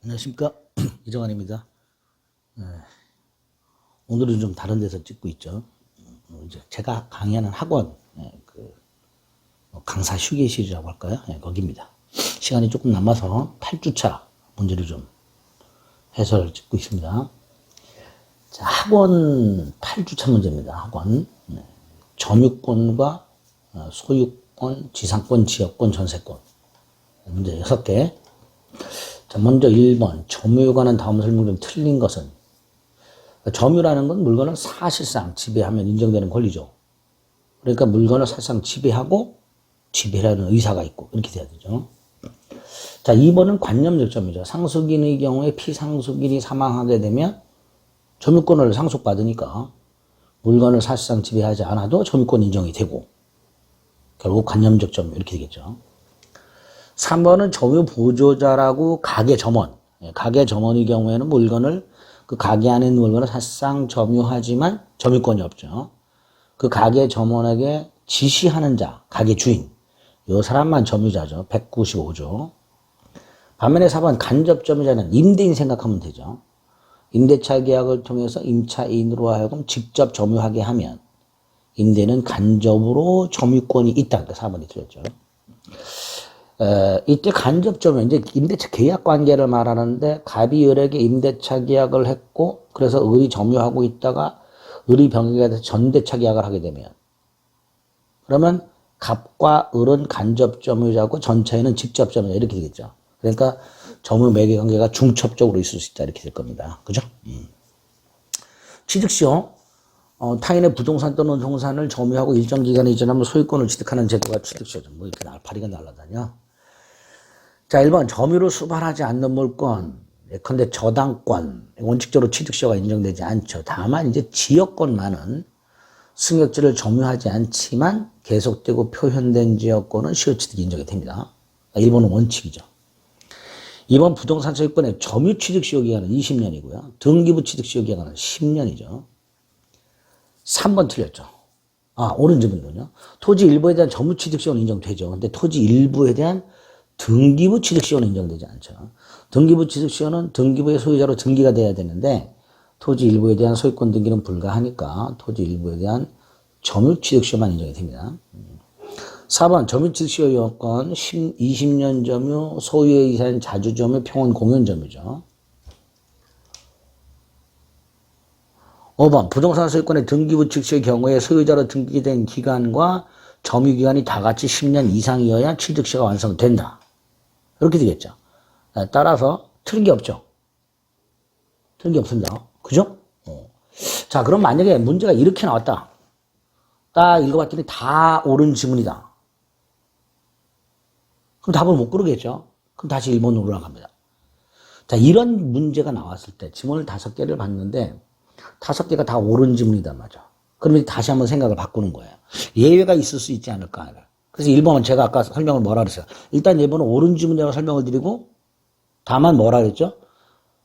안녕하십니까. 이정환입니다. 오늘은 좀 다른 데서 찍고 있죠. 이제 제가 강의하는 학원, 강사 휴게실이라고 할까요? 거기입니다. 시간이 조금 남아서 8주차 문제를 좀 해설 찍고 있습니다. 자, 학원 8주차 문제입니다. 학원. 점유권과 소유권, 지상권, 지역권, 전세권. 문제 6개. 자, 먼저 1번. 점유에 관한 다음 설명 중 틀린 것은? 점유라는 건 물건을 사실상 지배하면 인정되는 권리죠. 그러니까 물건을 사실상 지배하고 지배하는 의사가 있고 이렇게 돼야 되죠. 자, 2번은 관념적 점유죠. 상속인의 경우에 피상속인이 사망하게 되면 점유권을 상속받으니까 물건을 사실상 지배하지 않아도 점유권 인정이 되고 결국 관념적 점유 이렇게 되겠죠. 3번은 점유 보조자라고 가계 점원. 가계 점원의 경우에는 물건을 그 가게 안에 있는 물건을 사실상 점유하지만 점유권이 없죠. 그 가게 점원에게 지시하는 자, 가게 주인. 이 사람만 점유자죠. 195조. 반면에 4번 간접 점유자는 임대인 생각하면 되죠. 임대차 계약을 통해서 임차인으로 하여금 직접 점유하게 하면 임대는 간접으로 점유권이 있다. 4번이 틀렸죠. 이때 간접 점유, 이제 임대차 계약 관계를 말하는데 갑이 을에게 임대차 계약을 했고 그래서 을이 점유하고 있다가 을이 병역에 대해서 전대차 계약을 하게 되면 그러면 갑과 을은 간접 점유자고 전차인은 직접 점유자 이렇게 되겠죠. 그러니까 점유 매개 관계가 중첩적으로 있을 수 있다 이렇게 될 겁니다. 그죠? 취득시효. 타인의 부동산 또는 동산을 점유하고 일정 기간이 지나면 소유권을 취득하는 제도가 취득시효죠. 뭐 이렇게 날파리가 날아다녀. 자, 1번 점유로 수반하지 않는 물건, 예컨대 저당권, 원칙적으로 취득시효가 인정되지 않죠. 다만 이제 지역권만은 승역지를 점유하지 않지만 계속되고 표현된 지역권은 시효취득이 인정이 됩니다. 1번은 원칙이죠. 2번 부동산 소유권의 점유 취득시효 기간은 20년이고요. 등기부 취득시효 기간은 10년이죠. 3번 틀렸죠. 옳은 질문이군요. 토지 일부에 대한 점유 취득시효는 인정되죠. 근데 토지 일부에 대한 등기부 취득시효는 인정되지 않죠. 등기부 취득시효는 등기부의 소유자로 등기가 돼야 되는데 토지 일부에 대한 소유권 등기는 불가하니까 토지 일부에 대한 점유 취득시효만 인정이 됩니다. 4번 점유 취득시효 요건 20년 점유, 소유의 이사인 자주 점유, 평원 공연 점유죠. 5번 부동산 소유권의 등기부 취득시효의 경우에 소유자로 등기된 기간과 점유기간이 다 같이 10년 이상이어야 취득시효가 완성된다. 이렇게 되겠죠. 따라서 틀린 게 없죠. 틀린 게 없습니다. 그죠? 자, 그럼 만약에 문제가 이렇게 나왔다. 딱 읽어봤더니 다 옳은 지문이다. 그럼 답을 못 고르겠죠. 그럼 다시 1번으로 올라갑니다. 자, 이런 문제가 나왔을 때 지문을 5개를 봤는데 5개가 다 옳은 지문이다 맞아. 그러면 다시 한번 생각을 바꾸는 거예요. 예외가 있을 수 있지 않을까. 그래서 1번은 제가 아까 설명을 뭐라 그랬어요. 일단 1번은 옳은 지문이라고 설명을 드리고 다만 뭐라 그랬죠.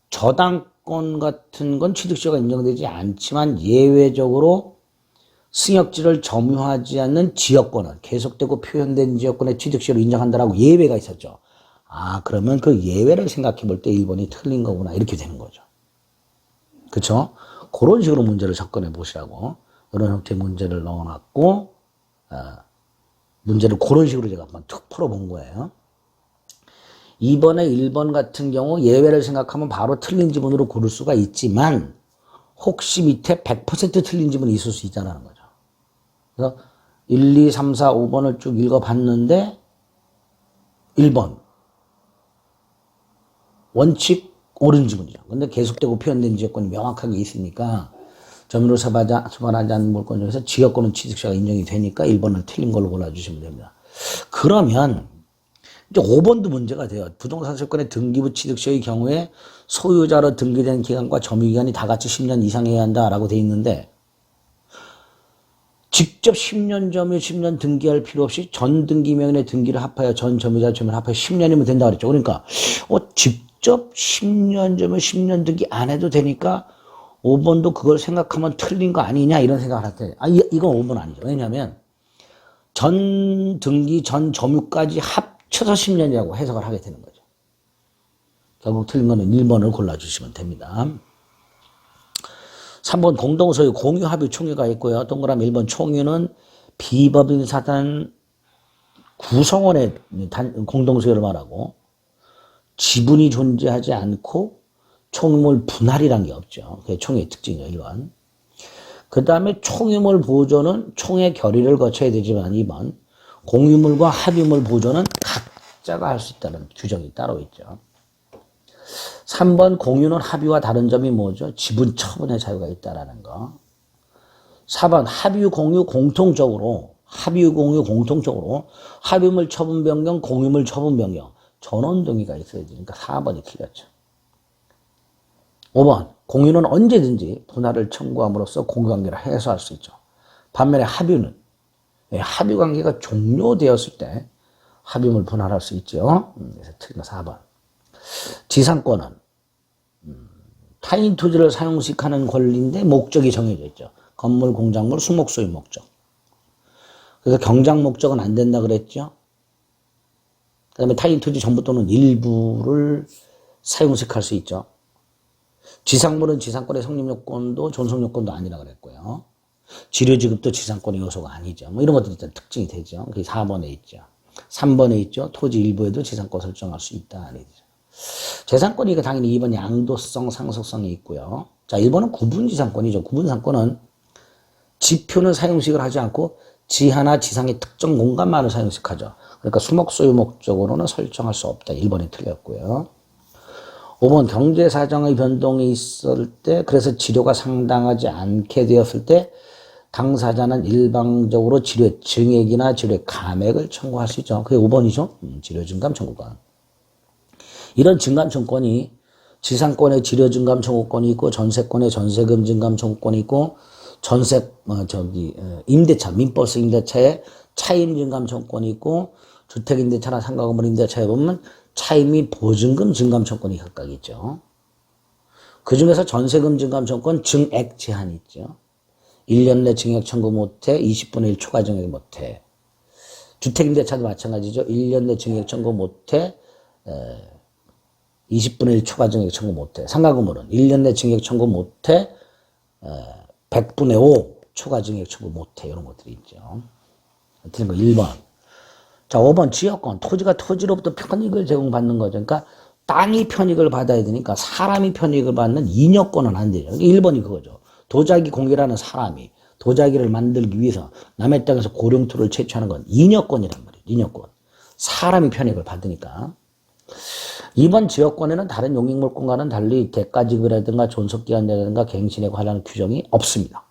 저당권 같은 건 취득시효가 인정되지 않지만 예외적으로 승역지를 점유하지 않는 지역권은 계속되고 표현된 지역권의 취득시효를 인정한다라고 예외가 있었죠. 그러면 그 예외를 생각해 볼 때 1번이 틀린 거구나 이렇게 되는 거죠. 그렇죠? 그런 식으로 문제를 접근해 보시라고 이런 형태의 문제를 넣어놨고 문제를 그런 식으로 제가 한번 툭 풀어본 거예요. 2번에 1번 같은 경우 예외를 생각하면 바로 틀린 지문으로 고를 수가 있지만 혹시 밑에 100% 틀린 지문이 있을 수 있다는 거죠. 그래서 1, 2, 3, 4, 5번을 쭉 읽어봤는데 1번 원칙 옳은 지문이죠. 근데 계속되고 표현된 지역권이 명확하게 있으니까 점유로 수반하지 않는 물건 중에서 지역권은 취득시효가 인정이 되니까 1번을 틀린 걸로 골라주시면 됩니다. 그러면 이제 5번도 문제가 돼요. 부동산 소유권의 등기부 취득시효의 경우에 소유자로 등기된 기간과 점유기간이 다 같이 10년 이상해야 한다라고 돼 있는데 직접 10년 점유, 10년 등기할 필요 없이 전 등기명인의 등기를 합하여 전 점유자 점유를 합하여 10년이면 된다 그랬죠. 그러니까 직접 10년 점유, 10년 등기 안 해도 되니까 5번도 그걸 생각하면 틀린 거 아니냐 이런 생각을 할 때 이건 5번 아니죠. 왜냐하면 전 등기, 전 점유까지 합쳐서 10년이라고 해석을 하게 되는 거죠. 결국 틀린 거는 1번을 골라주시면 됩니다. 3번 공동소유 공유합의 총유가 있고요. 동그라미 1번 총유는 비법인 사단 구성원의 공동소유를 말하고 지분이 존재하지 않고 총유물 분할이란 게 없죠. 그게 총유의 특징이에요. 1번. 그 다음에 총유물 보존은 총의 결의를 거쳐야 되지만 2번 공유물과 합유물 보존은 각자가 할 수 있다는 규정이 따로 있죠. 3번 공유는 합유와 다른 점이 뭐죠? 지분 처분의 자유가 있다는 거. 4번 합유 공유 공통적으로 합유물 처분 변경 공유물 처분 변경 전원 동의가 있어야 되니까 4번이 틀렸죠. 5번 공유는 언제든지 분할을 청구함으로써 공유관계를 해소할 수 있죠. 반면에 합유는 합유관계가 종료되었을 때 합유물 분할할 수 있죠. 그래서 틀린 거 4번. 지상권은 타인 토지를 사용식하는 권리인데 목적이 정해져 있죠. 건물, 공작물, 수목소유 목적. 그래서 경작 목적은 안 된다 그랬죠. 그 다음에 타인 토지 전부 또는 일부를 사용식할 수 있죠. 지상물은 지상권의 성립요건도 존속요건도 아니라 그랬고요. 지료지급도 지상권의 요소가 아니죠. 뭐 이런 것들이 일단 특징이 되죠. 그게 4번에 있죠. 3번에 있죠. 토지 일부에도 지상권 설정할 수 있다. 아니죠. 재산권이 당연히 2번 양도성, 상속성이 있고요. 자, 1번은 구분지상권이죠. 구분지상권은 지표는 사용식을 하지 않고 지하나 지상의 특정 공간만을 사용식하죠. 그러니까 수목소유 목적으로는 설정할 수 없다. 1번이 틀렸고요. 5번 경제사정의 변동이 있을 때 그래서 지료가 상당하지 않게 되었을 때 당사자는 일방적으로 지료의 증액이나 지료의 감액을 청구할 수 있죠. 그게 5번이죠. 지료 증감 청구권. 이런 증감 청구권이 지상권의 지료 증감 청구권이 있고 전세권의 전세금 증감 청구권이 있고 임대차 민버스 임대차에 차임 증감 청구권이 있고 주택 임대차나 상가 건물 임대차에 보면 차임 및 보증금 증감 청구권이 각각 있죠. 그 중에서 전세금 증감 청구권 증액 제한이 있죠. 1년 내 증액 청구 못해 20분의 1 초과 증액 못해. 주택 임대차도 마찬가지죠. 1년 내 증액 청구 못해 20분의 1 초과 증액 청구 못해. 상가 건물은 1년 내 증액 청구 못해 100분의 5 초과 증액 청구 못해. 이런 것들이 있죠. 틀린 거 1번. 자, 5번 지역권. 토지가 토지로부터 편익을 제공받는 거죠. 그러니까 땅이 편익을 받아야 되니까 사람이 편익을 받는 인여권은 안 되죠. 1번이 그거죠. 도자기 공개라는 사람이 도자기를 만들기 위해서 남의 땅에서 고령토를 채취하는 건 인여권이란 말이에요. 인여권. 사람이 편익을 받으니까. 2번 지역권에는 다른 용익물권과는 달리 대가지급이라든가 존속기한이라든가 갱신에 관한 규정이 없습니다.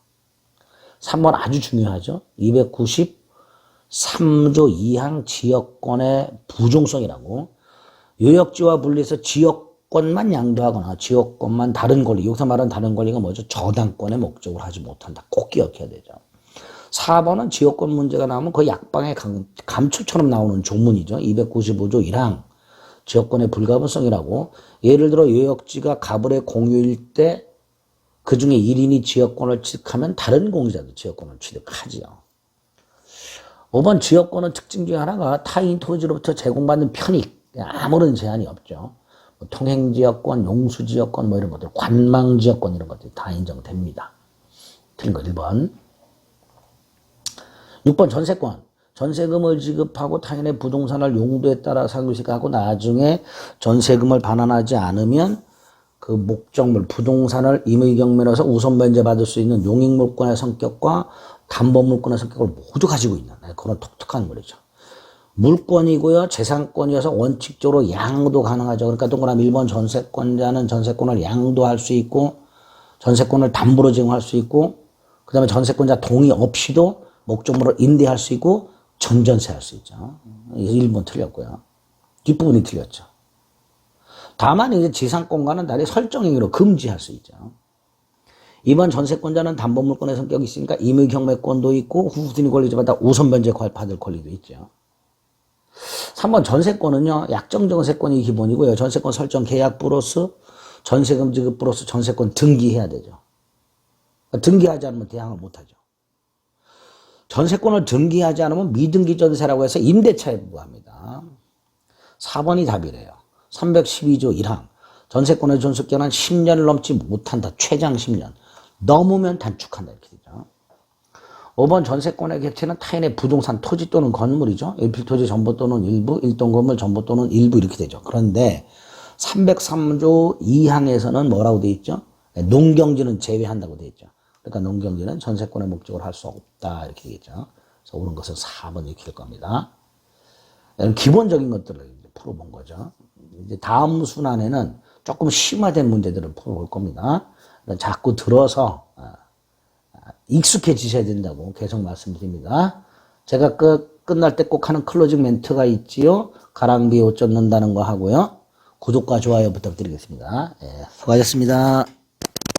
3번 아주 중요하죠. 293조 2항 지역권의 부종성이라고 요역지와 분리해서 지역권만 양도하거나 지역권만 다른 권리, 여기서 말하는 다른 권리가 뭐죠? 저당권의 목적으로 하지 못한다. 꼭 기억해야 되죠. 4번은 지역권 문제가 나오면 거의 약방의 감초처럼 나오는 조문이죠. 295조 1항 지역권의 불가분성이라고 예를 들어 요역지가 가불의 공유일 때 그중에 1인이 지역권을 취득하면 다른 공유자도 지역권을 취득하지요. 5번 지역권은 특징 중에 하나가 타인 토지로부터 제공받는 편익 아무런 제한이 없죠. 뭐 통행지역권, 용수지역권 뭐 이런 것들 관망지역권 이런 것들이 다 인정됩니다. 틀린 거 1번. 6번 전세권. 전세금을 지급하고 타인의 부동산을 용도에 따라 상속하고 나중에 전세금을 반환하지 않으면 그 목적물, 부동산을 임의경매로서 우선 변제받을 수 있는 용익물권의 성격과 담보물권의 성격을 모두 가지고 있는 그런 독특한 물이죠. 물권이고요. 재산권이어서 원칙적으로 양도 가능하죠. 그러니까 동그라미 1번 전세권자는 전세권을 양도할 수 있고 전세권을 담보로 제공할 수 있고 그 다음에 전세권자 동의 없이도 목적물을 임대할 수 있고 전전세할 수 있죠. 1번 틀렸고요. 뒷부분이 틀렸죠. 다만 이제 지상권과는 달리 설정행위로 금지할 수 있죠. 2번 전세권자는 담보물권의 성격이 있으니까 임의경매권도 있고 후순위 권리자마다 우선 변제 받을 권리도 있죠. 3번 전세권은요. 약정전세권이 기본이고요. 전세권 설정 계약 플러스 전세금 지급 플러스 전세권 등기해야 되죠. 그러니까 등기하지 않으면 대항을 못하죠. 전세권을 등기하지 않으면 미등기 전세라고 해서 임대차에 부과합니다. 4번이 답이래요. 312조 1항 전세권의 존속기간은 10년을 넘지 못한다. 최장 10년. 넘으면 단축한다. 이렇게 되죠. 5번 전세권의 객체는 타인의 부동산, 토지 또는 건물이죠. 일필토지 전부 또는 일부, 일동건물 전부 또는 일부 이렇게 되죠. 그런데 303조 2항에서는 뭐라고 되어 있죠? 농경지는 제외한다고 되어 있죠. 그러니까 농경지는 전세권의 목적으로 할 수 없다 이렇게 되겠죠. 그래서 옳은 것은 4번 이렇게 될 겁니다. 이런 기본적인 것들을 이제 풀어본 거죠. 이제 다음 순환에는 조금 심화된 문제들을 풀어볼 겁니다. 자꾸 들어서 익숙해지셔야 된다고 계속 말씀드립니다. 제가 끝날 때 꼭 하는 클로징 멘트가 있지요. 가랑비에 옷 젖는다는 거 하고요. 구독과 좋아요 부탁드리겠습니다. 예, 수고하셨습니다.